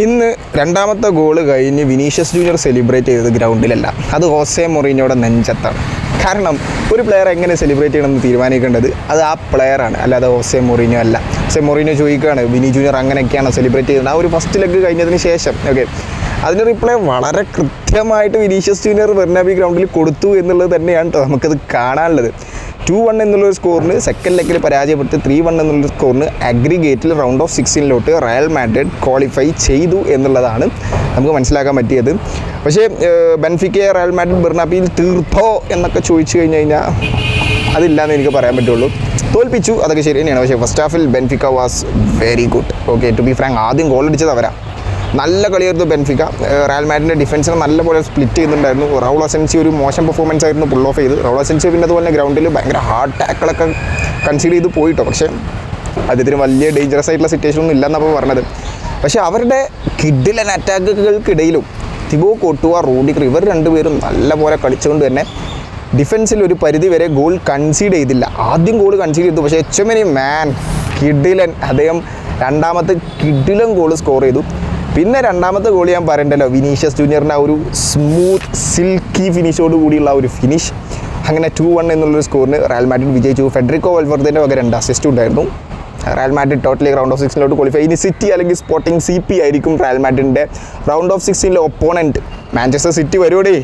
ഇന്ന് രണ്ടാമത്തെ ഗോള് കഴിഞ്ഞ് വിനീഷ്യസ് ജൂനിയർ സെലിബ്രേറ്റ് ചെയ്തത് ഗ്രൗണ്ടിലല്ല, അത് ഹോസെ മൊറീനോയുടെ നെഞ്ചത്താണ്. കാരണം ഒരു പ്ലെയർ എങ്ങനെ സെലിബ്രേറ്റ് ചെയ്യണമെന്ന് തീരുമാനിക്കേണ്ടത് അത് ആ പ്ലെയറാണ്, അല്ലാതെ ഹോസെ മൊറീനോ അല്ല. ഹോസെ മൊറീനോ ചോദിക്കുകയാണ് വിനി ജൂനിയർ അങ്ങനെയൊക്കെയാണോ സെലിബ്രേറ്റ് ചെയ്യുന്നത്. ആ ഒരു ഫസ്റ്റ് ലെഗ് കഴിഞ്ഞതിന് ശേഷം അതിന് റിപ്ലൈ വളരെ കൃത്യമായിട്ട് വിനീഷ്യസ് ജൂനിയർ ബെർണാബി ഗ്രൗണ്ടിൽ കൊടുത്തു എന്നുള്ളത് തന്നെയാണ് നമുക്കത് കാണാനുള്ളത്. 2-1 എന്നുള്ളൊരു സ്കോറിന് സെക്കൻഡ് ലെഗിൽ പരാജയപ്പെട്ട് 3-1 എന്നുള്ളൊരു സ്കോറിന് അഗ്രിഗേറ്റിൽ round of 16 Real Madrid qualify ചെയ്തു എന്നുള്ളതാണ് നമുക്ക് മനസ്സിലാക്കാൻ പറ്റിയത്. പക്ഷേ ബെൻഫിക്കയെ റയൽ മാഡ്രിഡ് ബെർണാബിയിൽ തീർത്തോ എന്നൊക്കെ ചോദിച്ചു കഴിഞ്ഞാൽ അതില്ലാന്ന് എനിക്ക് പറയാൻ പറ്റുള്ളൂ. തോൽപ്പിച്ചു, അതൊക്കെ ശരി തന്നെയാണ്. പക്ഷേ ഫസ്റ്റ് ഹാഫിൽ Benfica was very good. To be frank, ആദ്യം ഗോൾ അടിച്ചത് അവരാ. നല്ല കളിയായിരുന്നു ബെൻഫിക്ക. റയൽ മാഡ്രിഡിൻ്റെ ഡിഫൻസിനെ നല്ലപോലെ സ്പ്ലിറ്റ് ചെയ്യുന്നുണ്ടായിരുന്നു. റൗൾ അസെൻസിയോ ഒരു മോശം പെർഫോമൻസ് ആയിരുന്നു പുൾ ഓഫ് ചെയ്ത്. റൗൾ അസെൻസിയോ പിന്നെ അതുപോലെ ഗ്രൗണ്ടിൽ ഭയങ്കര ഹാർഡ് ടാക്കിളൊക്കെ കൺസീഡ് ചെയ്ത് പോയിട്ടോ. പക്ഷേ അദ്ദേഹത്തിന് വലിയ ഡേഞ്ചറസ് ആയിട്ടുള്ള സിറ്റുവേഷൻ ഒന്നും ഇല്ലെന്നപ്പോൾ പറഞ്ഞത്. പക്ഷേ അവരുടെ കിഡിലൻ അറ്റാക്കുകൾക്കിടയിലും തിബോ കോർട്ടുവ, റൂഡിഗർ ഇവർ രണ്ടുപേരും നല്ലപോലെ കളിച്ചുകൊണ്ട് തന്നെ ഡിഫൻസിൽ ഒരു പരിധി വരെ ഗോൾ കൺസീഡ് ചെയ്തില്ല. ആദ്യം ഗോൾ കൺസീഡ് ചെയ്തു, പക്ഷേ എച്ചമനി മാൻ കിഡിലൻ, അദ്ദേഹം രണ്ടാമത്തെ കിഡിലൻ ഗോൾ സ്കോർ ചെയ്തു. പിന്നെ രണ്ടാമത്തെ ഗോൾ ഞാൻ പറയണ്ടല്ലോ, വിനീഷ്യസ് ജൂനിയറിൻ്റെ ആ ഒരു സ്മൂത്ത് സിൽക്കി ഫിനിഷോട് കൂടിയുള്ള ഒരു ഫിനിഷ്. അങ്ങനെ 2-1 എന്നുള്ളൊരു സ്കോറിന് റയൽ മാഡ്രിഡ് വിജയിച്ചു. ഫെഡറിക്കോ വാൽവേർദേൻ്റെ വക 2 അസിസ്റ്റ് ഉണ്ടായിരുന്നു. Real Madrid totally round of 16 qualify. ഇനി സിറ്റി അല്ലെങ്കിൽ സ്പോർട്ടിംഗ് CP ആയിരിക്കും റയൽ മാഡ്രിഡിൻ്റെ round of 16 opponent. Manchester City വരുവോടേ,